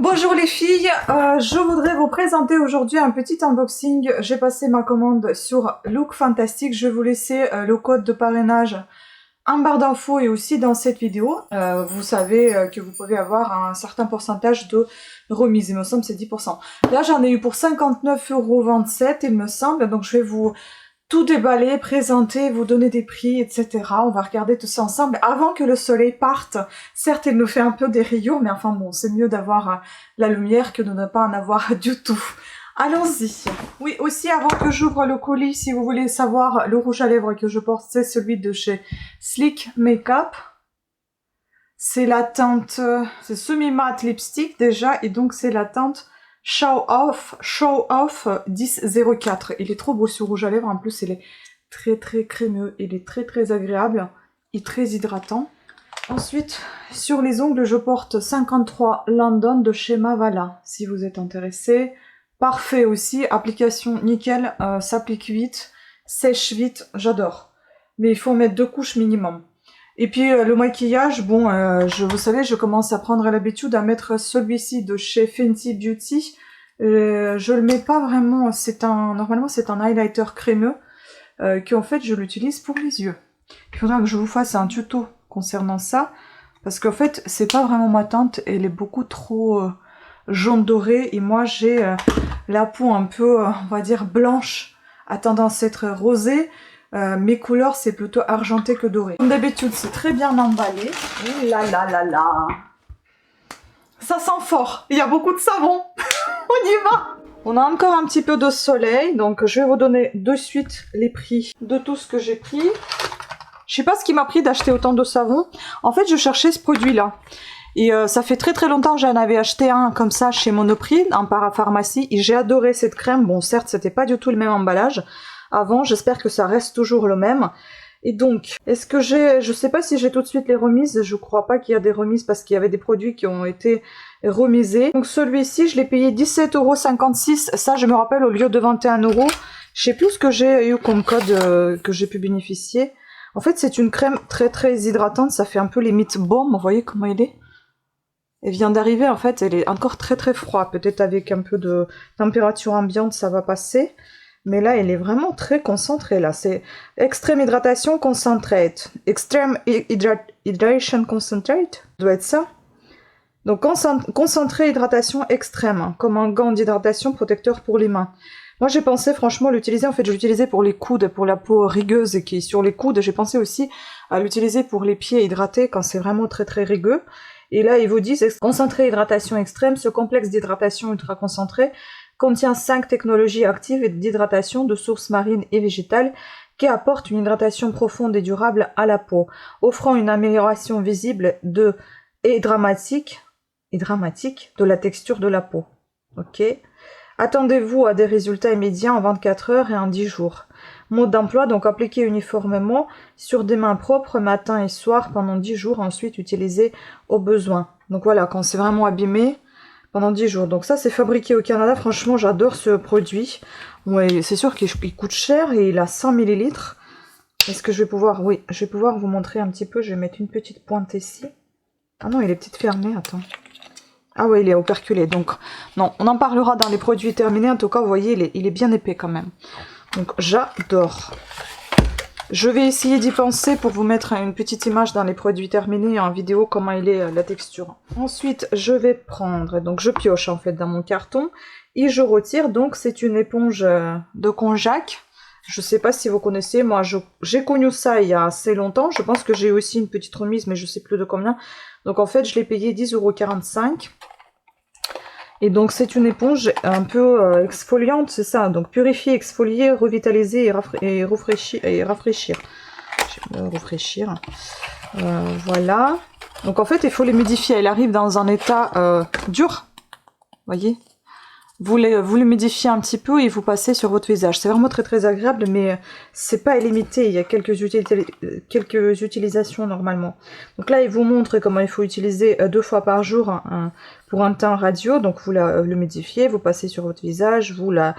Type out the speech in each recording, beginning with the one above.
Bonjour les filles, je voudrais vous présenter aujourd'hui un petit unboxing. J'ai passé ma commande sur Look Fantastic. Je vais vous laisser le code de parrainage en barre d'infos et aussi dans cette vidéo. Vous savez que vous pouvez avoir un certain pourcentage de remise, il me semble c'est 10%. Là j'en ai eu pour 59,27 € il me semble, donc je vais vous tout déballer, présenter, vous donner des prix, etc. On va regarder tout ça ensemble avant que le soleil parte. Certes, il nous fait un peu des rayures, mais enfin bon, c'est mieux d'avoir la lumière que de ne pas en avoir du tout. Allons-y. Oui, aussi, avant que j'ouvre le colis, si vous voulez savoir, le rouge à lèvres que je porte, c'est celui de chez Sleek Makeup. C'est la teinte, c'est semi-matte lipstick déjà, et donc c'est la teinte Show Off 1004. Il est trop beau ce rouge à lèvres, en plus il est très crémeux, il est très agréable et très hydratant. Ensuite, sur les ongles, je porte 53 London de chez Mavala, si vous êtes intéressé. Parfait aussi, application nickel, s'applique vite, sèche vite, j'adore. Mais il faut mettre 2 couches minimum. Et puis le maquillage, bon, vous savez, je commence à prendre l'habitude à mettre celui-ci de chez Fenty Beauty. Je le mets pas vraiment, normalement c'est un highlighter crémeux, qu'en fait je l'utilise pour les yeux. Il faudra que je vous fasse un tuto concernant ça, parce qu'en fait c'est pas vraiment ma teinte, elle est beaucoup trop jaune doré, et moi j'ai la peau un peu, on va dire blanche, à tendance à être rosée. Mes couleurs c'est plutôt argenté que doré. Comme d'habitude c'est très bien emballé. Ouh là là là là. Ça sent fort, il y a beaucoup de savon. On y va. On a encore un petit peu de soleil, donc je vais vous donner de suite les prix de tout ce que j'ai pris. Je sais pas ce qui m'a pris d'acheter autant de savon. En fait je cherchais ce produit là. Et ça fait très longtemps que j'en avais acheté un comme ça chez Monoprix, en parapharmacie. Et j'ai adoré cette crème. Bon certes c'était pas du tout le même emballage avant, j'espère que ça reste toujours le même. Et donc, est-ce que je sais pas si j'ai tout de suite les remises, je crois pas qu'il y a des remises parce qu'il y avait des produits qui ont été remisés. Donc celui-ci, je l'ai payé 17,56 €, ça je me rappelle, au lieu de 21 €. Je sais plus ce que j'ai eu comme code que j'ai pu bénéficier. En fait, c'est une crème très hydratante, ça fait un peu limite baume, vous voyez comment elle est? Elle vient d'arriver, en fait, elle est encore très froide, peut-être avec un peu de température ambiante, ça va passer. Mais là, elle est vraiment très concentrée, là. C'est Extreme Hydratation Concentrate. Extreme Hydration Concentrate, doit être ça. Donc, concentré hydratation extrême, hein, comme un gant d'hydratation protecteur pour les mains. Moi, j'ai pensé franchement l'utiliser. En fait, je l'utilisais pour les coudes, pour la peau rigueuse qui est sur les coudes. J'ai pensé aussi à l'utiliser pour les pieds hydratés quand c'est vraiment très rigueux. Et là, ils vous disent concentré hydratation extrême, ce complexe d'hydratation ultra concentré contient 5 technologies actives d'hydratation de sources marines et végétales qui apportent une hydratation profonde et durable à la peau, offrant une amélioration visible et dramatique de la texture de la peau. Ok. Attendez-vous à des résultats immédiats en 24 heures et en 10 jours. Mode d'emploi, donc appliquer uniformément sur des mains propres matin et soir pendant 10 jours, ensuite utilisé au besoin. Donc voilà, quand c'est vraiment abîmé, pendant 10 jours. Donc ça, c'est fabriqué au Canada. Franchement, j'adore ce produit. Ouais, c'est sûr qu'il coûte cher et il a 100 ml. Est-ce que je vais pouvoir... Oui, je vais pouvoir vous montrer un petit peu. Je vais mettre une petite pointe ici. Ah non, il est peut-être fermé, attends. Ah ouais, il est operculé. Donc, non, on en parlera dans les produits terminés. En tout cas, vous voyez, il est bien épais quand même. Donc, j'adore. Je vais essayer d'y penser pour vous mettre une petite image dans les produits terminés en vidéo, comment il est la texture. Ensuite, je vais prendre, donc je pioche en fait dans mon carton et je retire. Donc c'est une éponge de konjac. Je sais pas si vous connaissez, moi j'ai connu ça il y a assez longtemps. Je pense que j'ai aussi une petite remise, mais je sais plus de combien. Donc en fait, je l'ai payé 10,45 €. Et donc c'est une éponge un peu exfoliante, c'est ça. Donc purifier, exfolier, revitaliser et rafraîchir. Je vais me rafraîchir. Voilà. Donc en fait il faut les modifier. Elle arrive dans un état dur. Vous voyez. Vous les modifiez un petit peu et vous passez sur votre visage. C'est vraiment très agréable, mais c'est pas illimité. Il y a quelques utilisations normalement. Donc là, il vous montre comment il faut utiliser 2 fois par jour pour un teint radio. Donc vous le modifiez, vous passez sur votre visage, vous la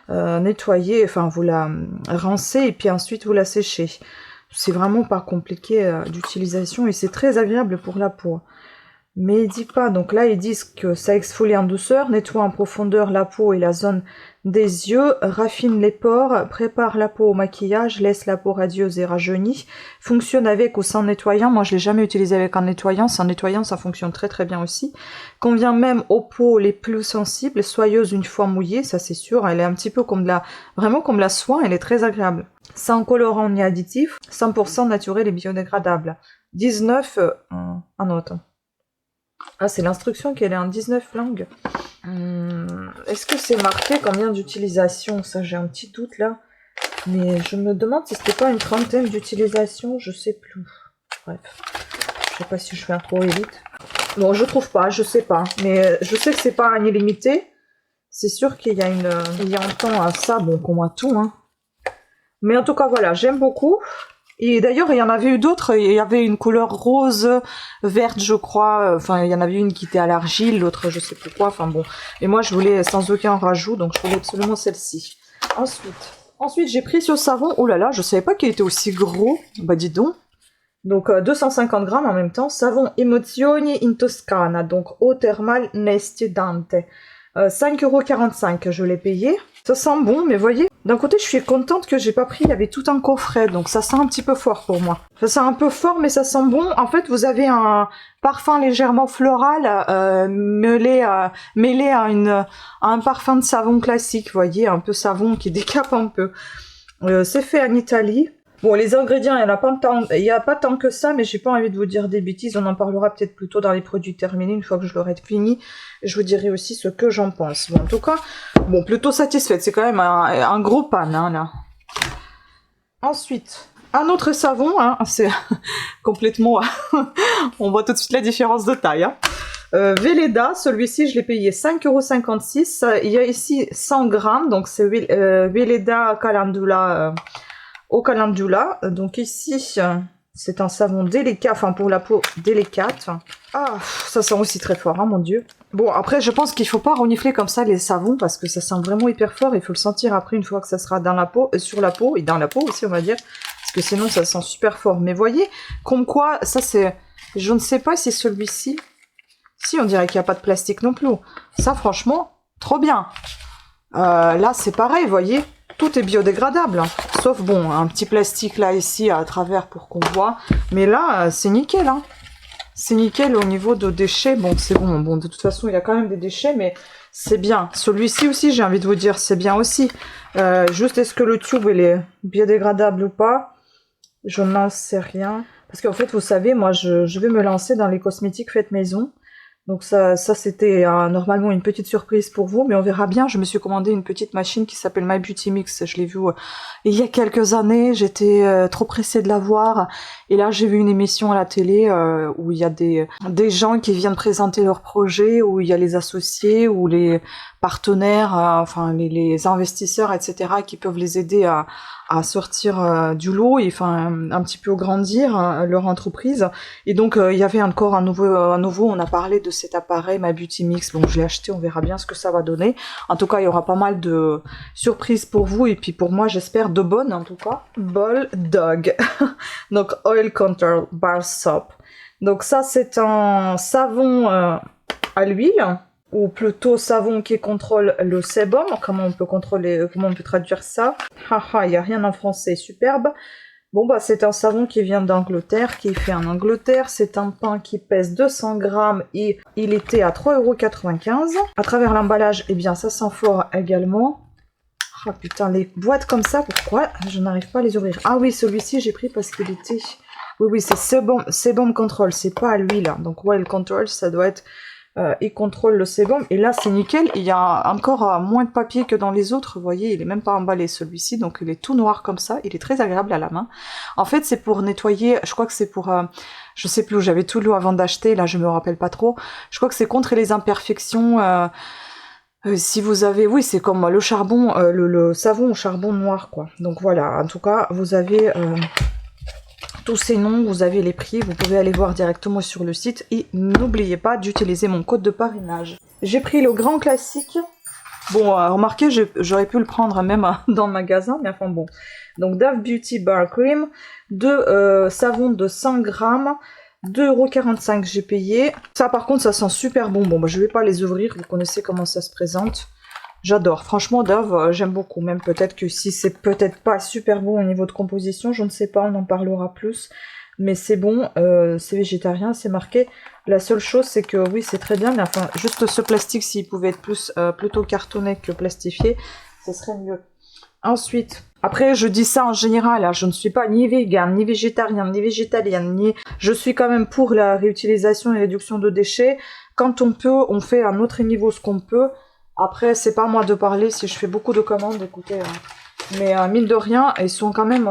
nettoyez, enfin vous la rincez et puis ensuite vous la séchez. C'est vraiment pas compliqué d'utilisation et c'est très agréable pour la peau. Mais il dit pas. Donc là, ils disent que ça exfolie en douceur, nettoie en profondeur la peau et la zone des yeux, raffine les pores, prépare la peau au maquillage, laisse la peau radieuse et rajeunie, fonctionne avec ou sans nettoyant. Moi, je l'ai jamais utilisé avec un nettoyant. Sans nettoyant, ça fonctionne très très bien aussi. Convient même aux peaux les plus sensibles, soyeuse une fois mouillée, ça c'est sûr. Elle est un petit peu comme vraiment comme la soie, elle est très agréable. Sans colorant ni additif, 100% naturel et biodégradable. 19... Ah non, attends. Ah, c'est l'instruction qu'elle est en 19 langues. Est-ce que c'est marqué combien d'utilisations? Ça, j'ai un petit doute là. Mais je me demande si c'était pas une trentaine d'utilisations, je sais plus. Bref. Je sais pas si je fais un trop vite. Bon, je trouve pas, je sais pas. Mais je sais que c'est pas un illimité. C'est sûr qu'il y a il y a un temps à ça, bon, qu'on voit tout, hein. Mais en tout cas, voilà, j'aime beaucoup. Et d'ailleurs, il y en avait eu d'autres. Il y avait une couleur rose, verte, je crois. Enfin, il y en avait une qui était à l'argile, l'autre, je sais plus quoi. Enfin bon. Et moi, je voulais sans aucun rajout, donc je voulais absolument celle-ci. Ensuite, j'ai pris ce savon. Oh là là, je savais pas qu'il était aussi gros. Bah, dis donc. Donc, 250 grammes en même temps. Savon Emozioni in Toscana. Donc, eau thermale Nesti Dante. 5,45 € je l'ai payé. Ça sent bon, mais voyez, d'un côté je suis contente que j'ai pas pris, il y avait tout un coffret, donc ça sent un petit peu fort pour moi. Ça sent un peu fort, mais ça sent bon. En fait, vous avez un parfum légèrement floral mêlé à un parfum de savon classique, voyez, un peu savon qui décape un peu. C'est fait en Italie. Bon, les ingrédients, il y a pas tant que ça, mais j'ai pas envie de vous dire des bêtises. On en parlera peut-être plus tôt dans les produits terminés, une fois que je l'aurai fini. Je vous dirai aussi ce que j'en pense. Bon, en tout cas, bon, plutôt satisfaite. C'est quand même un gros pan, hein, là. Ensuite, un autre savon, hein, c'est complètement... On voit tout de suite la différence de taille, hein. Velleda, celui-ci je l'ai payé 5,56 €. Il y a ici 100 grammes, donc c'est Velleda Calendula... au calendula. Donc ici, c'est un savon délicat, enfin pour la peau délicate. Ah, ça sent aussi très fort, hein, mon Dieu. Bon, après, je pense qu'il faut pas renifler comme ça les savons, parce que ça sent vraiment hyper fort. Il faut le sentir après, une fois que ça sera dans la peau, sur la peau, et dans la peau aussi, on va dire. Parce que sinon, ça sent super fort. Mais voyez, comme quoi, ça c'est... Je ne sais pas si celui-ci... Si, on dirait qu'il n'y a pas de plastique non plus. Ça, franchement, trop bien. Là, c'est pareil, voyez. Tout est biodégradable, hein. Sauf bon, un petit plastique là ici à travers pour qu'on voit. Mais là, c'est nickel, hein. C'est nickel au niveau de déchets. Bon, c'est bon. Bon, de toute façon, il y a quand même des déchets, mais c'est bien. Celui-ci aussi, j'ai envie de vous dire, c'est bien aussi. Juste, est-ce que le tube, il est biodégradable ou pas? Je n'en sais rien. Parce qu'en fait, vous savez, moi, je vais me lancer dans les cosmétiques faites maison. Donc ça c'était normalement une petite surprise pour vous, mais on verra bien. Je me suis commandé une petite machine qui s'appelle My Beauty Mix. Je l'ai vue il y a quelques années. J'étais trop pressée de la voir. Et là, j'ai vu une émission à la télé où il y a des gens qui viennent présenter leur projet, où il y a les associés, ou les partenaires, enfin les investisseurs, etc., qui peuvent les aider à sortir du lot et enfin un petit peu grandir leur entreprise. Et donc il y avait encore un nouveau, on a parlé de cet appareil My Beauty Mix. Bon, je l'ai acheté, on verra bien ce que ça va donner. En tout cas, il y aura pas mal de surprises pour vous et puis pour moi, j'espère de bonnes en tout cas. Ball Dog. Donc Oil Control Bar Soap. Donc ça, c'est un savon à l'huile, ou plutôt savon qui contrôle le sébum. Comment on peut traduire ça? Haha, il n'y a rien en français, superbe. Bon bah c'est un savon qui vient d'Angleterre, qui est fait en Angleterre. C'est un pain qui pèse 200 grammes et il était à 3,95 €. À travers l'emballage, eh bien ça sent fort également. Ah putain, les boîtes comme ça, pourquoi je n'arrive pas à les ouvrir? Ah oui, celui-ci j'ai pris parce qu'il était... Oui, c'est Sebum Control, c'est pas à l'huile, hein. Donc Oil Control, ça doit être... il contrôle le sébum. Et là, c'est nickel. Il y a encore moins de papier que dans les autres. Vous voyez, il est même pas emballé celui-ci. Donc, il est tout noir comme ça. Il est très agréable à la main. En fait, c'est pour nettoyer. Je crois que c'est pour... je sais plus où j'avais tout l'eau avant d'acheter. Là, je me rappelle pas trop. Je crois que c'est contre les imperfections. Si vous avez... Oui, c'est comme le charbon, le savon au charbon noir, quoi. Donc, voilà. En tout cas, vous avez... tous ces noms, vous avez les prix, vous pouvez aller voir directement sur le site et n'oubliez pas d'utiliser mon code de parrainage. J'ai pris le grand classique. Bon, remarquez, j'aurais pu le prendre même dans le magasin, mais enfin bon. Donc Dove Beauty Bar Cream, deux savons de 100 grammes. 2,45 € j'ai payé. Ça par contre ça sent super bon. Bon bah je vais pas les ouvrir, vous connaissez comment ça se présente. J'adore, franchement Dove, j'aime beaucoup. Même peut-être que si c'est peut-être pas super bon au niveau de composition, je ne sais pas, on en parlera plus. Mais c'est bon, c'est végétarien, c'est marqué. La seule chose c'est que oui c'est très bien, mais enfin juste ce plastique s'il pouvait être plus plutôt cartonné que plastifié, ce serait mieux. Ensuite, après je dis ça en général, hein, je ne suis pas ni vegan, ni végétarienne, ni végétalienne, ni... Je suis quand même pour la réutilisation et réduction de déchets. Quand on peut, on fait à notre niveau ce qu'on peut. Après, c'est pas à moi de parler si je fais beaucoup de commandes, écoutez. Mais mine de rien, ils sont quand même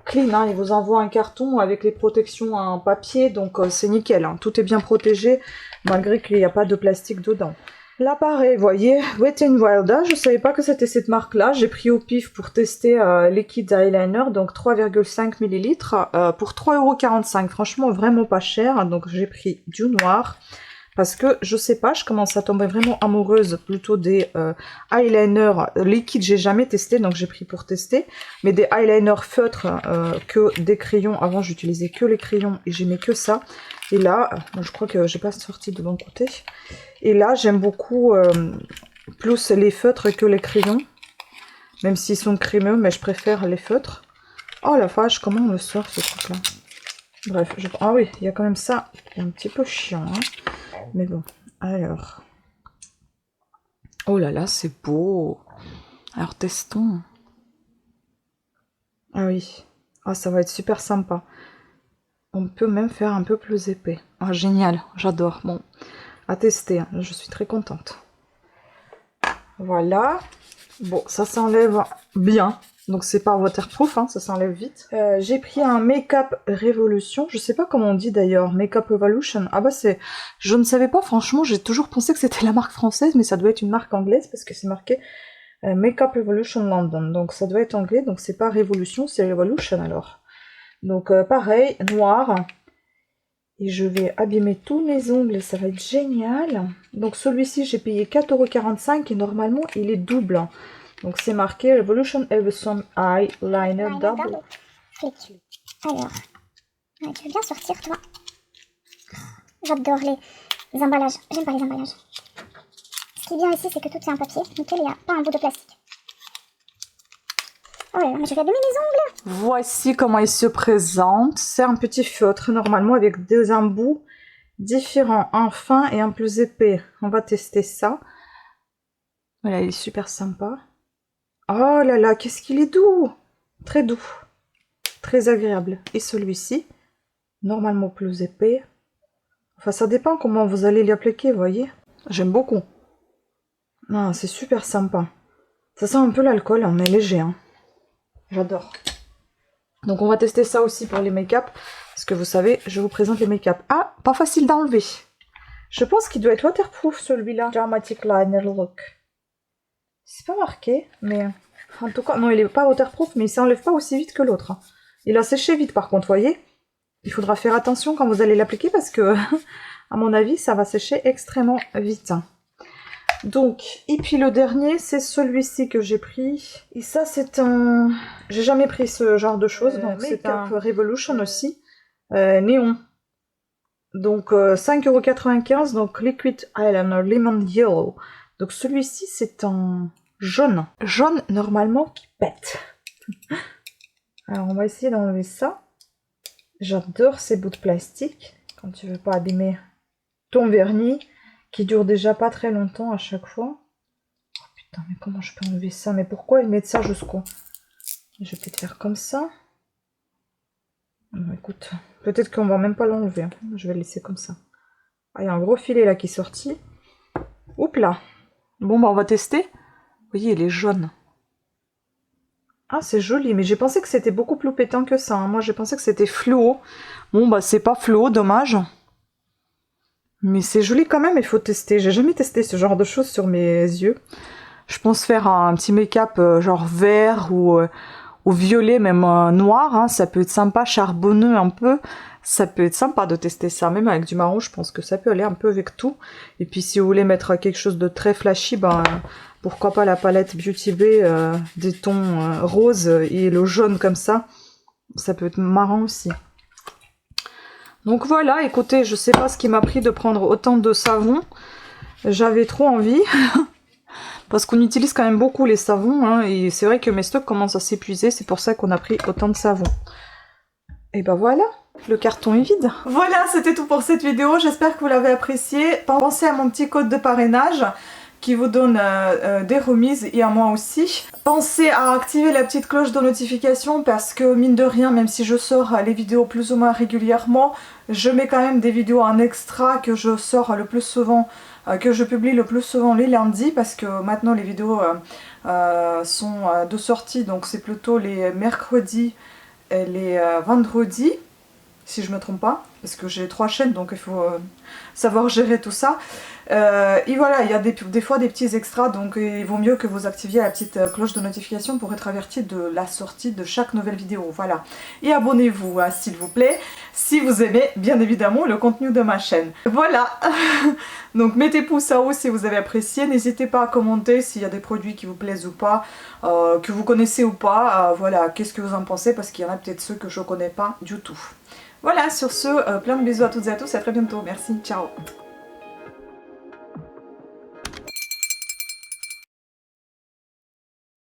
clean, hein. Ils vous envoient un carton avec les protections en papier, donc c'est nickel, hein. Tout est bien protégé, malgré qu'il n'y a pas de plastique dedans. Là, pareil, vous voyez, Wet n Wild, je savais pas que c'était cette marque-là. J'ai pris au pif pour tester Liquid Eyeliner, donc 3,5 ml pour 3,45 €. Franchement, vraiment pas cher, donc j'ai pris du noir. Parce que, je sais pas, je commence à tomber vraiment amoureuse plutôt des eyeliners liquides. J'ai jamais testé, donc j'ai pris pour tester. Mais des eyeliners feutres que des crayons. Avant, j'utilisais que les crayons et j'aimais que ça. Et là, je crois que j'ai pas sorti de bon côté. Et là, j'aime beaucoup plus les feutres que les crayons. Même s'ils sont crémeux, mais je préfère les feutres. Oh la vache, comment on le sort ce truc-là? Bref, ah oui, il y a quand même ça. C'est un petit peu chiant, hein. Mais bon, alors. Oh là là, c'est beau. Alors, testons. Ah oui. Ah, ça va être super sympa. On peut même faire un peu plus épais. Ah, génial. J'adore. Bon, à tester. Hein. Je suis très contente. Voilà. Bon, ça s'enlève bien. Donc, c'est pas waterproof, hein, ça s'enlève vite. J'ai pris un Make-up Revolution. Je sais pas comment on dit d'ailleurs. Make-up Revolution. Ah bah, c'est... Je ne savais pas, franchement. J'ai toujours pensé que c'était la marque française, mais ça doit être une marque anglaise parce que c'est marqué Make-up Revolution London. Donc, ça doit être anglais. Donc, c'est pas Revolution, c'est Revolution alors. Donc, pareil, noir. Et je vais abîmer tous mes ongles. Ça va être génial. Donc, celui-ci, j'ai payé 4,45 € et normalement, il est double. Donc c'est marqué Revolution Everson Eyeliner Double. Flic. Alors, tu veux bien sortir toi? J'adore les emballages. J'aime pas les emballages. Ce qui est bien ici, c'est que tout est en papier. Nickel, il n'y a pas un bout de plastique. Oh là là, mais je vais abîmer mes ongles. Voici comment il se présente. C'est un petit feutre normalement avec deux embouts différents, un fin et un plus épais. On va tester ça. Voilà, il est super sympa. Oh là là, qu'est-ce qu'il est doux! Très doux. Très agréable. Et celui-ci, normalement plus épais. Enfin, ça dépend comment vous allez l'appliquer, vous voyez. J'aime beaucoup. Ah, c'est super sympa. Ça sent un peu l'alcool, on est léger. Hein. J'adore. Donc on va tester ça aussi pour les make-up. Parce que vous savez, je vous présente les make-up. Ah, pas facile d'enlever. Je pense qu'il doit être waterproof celui-là. Dramatic Liner Look. C'est pas marqué, mais en tout cas, non, il est pas waterproof, mais il s'enlève pas aussi vite que l'autre. Il a séché vite par contre, voyez. Il faudra faire attention quand vous allez l'appliquer parce que, à mon avis, ça va sécher extrêmement vite. Donc, et puis le dernier, c'est celui-ci que j'ai pris. Et ça, c'est un... J'ai jamais pris ce genre de choses, donc c'est un Revolution aussi. Néon. Donc, 5,95 €, donc Liquid Eyeliner Lemon Yellow. Donc celui-ci, c'est en jaune. Jaune, normalement, qui pète. Alors, on va essayer d'enlever ça. J'adore ces bouts de plastique. Quand tu veux pas abîmer ton vernis, qui dure déjà pas très longtemps à chaque fois. Oh putain, mais comment je peux enlever ça? Mais pourquoi ils mettent ça jusqu'au... Je vais peut-être faire comme ça. Bon, écoute, peut-être qu'on va même pas l'enlever. Hein. Je vais le laisser comme ça. Ah, il y a un gros filet là qui est sorti. Oups là. Bon, bah on va tester. Vous voyez, il est jaune. Ah, c'est joli, mais j'ai pensé que c'était beaucoup plus pétant que ça. Hein. Moi, j'ai pensé que c'était fluo. Bon, bah c'est pas fluo, dommage. Mais c'est joli quand même, il faut tester. J'ai jamais testé ce genre de choses sur mes yeux. Je pense faire un petit make-up genre vert ou violet, même noir. Hein. Ça peut être sympa, charbonneux un peu. Ça peut être sympa de tester ça, même avec du marron, je pense que ça peut aller un peu avec tout. Et puis si vous voulez mettre quelque chose de très flashy, ben, pourquoi pas la palette Beauty Bay, des tons roses et le jaune comme ça. Ça peut être marrant aussi. Donc voilà, écoutez, je sais pas ce qui m'a pris de prendre autant de savon. J'avais trop envie. Parce qu'on utilise quand même beaucoup les savons, hein, et c'est vrai que mes stocks commencent à s'épuiser, c'est pour ça qu'on a pris autant de savon. Et ben voilà, le carton est vide. Voilà, c'était tout pour cette vidéo, j'espère que vous l'avez apprécié. Pensez à mon petit code de parrainage qui vous donne des remises et à moi aussi. Pensez à activer la petite cloche de notification parce que mine de rien, même si je sors les vidéos plus ou moins régulièrement, je mets quand même des vidéos en extra que je sors le plus souvent, que je publie le plus souvent les lundis parce que maintenant les vidéos sont de sortie, donc c'est plutôt les mercredis et les vendredis, si je me trompe pas, parce que j'ai 3 chaînes donc il faut savoir gérer tout ça. Et voilà, il y a des fois des petits extras, donc il vaut mieux que vous activiez la petite cloche de notification pour être averti de la sortie de chaque nouvelle vidéo. Voilà. Et abonnez-vous, hein, s'il vous plaît, si vous aimez bien évidemment le contenu de ma chaîne. Voilà. Donc mettez pouce en haut si vous avez apprécié. N'hésitez pas à commenter s'il y a des produits qui vous plaisent ou pas, que vous connaissez ou pas. Voilà, qu'est-ce que vous en pensez, parce qu'il y en a peut-être ceux que je connais pas du tout. Voilà, sur ce, plein de bisous à toutes et à tous, à très bientôt. Merci, ciao.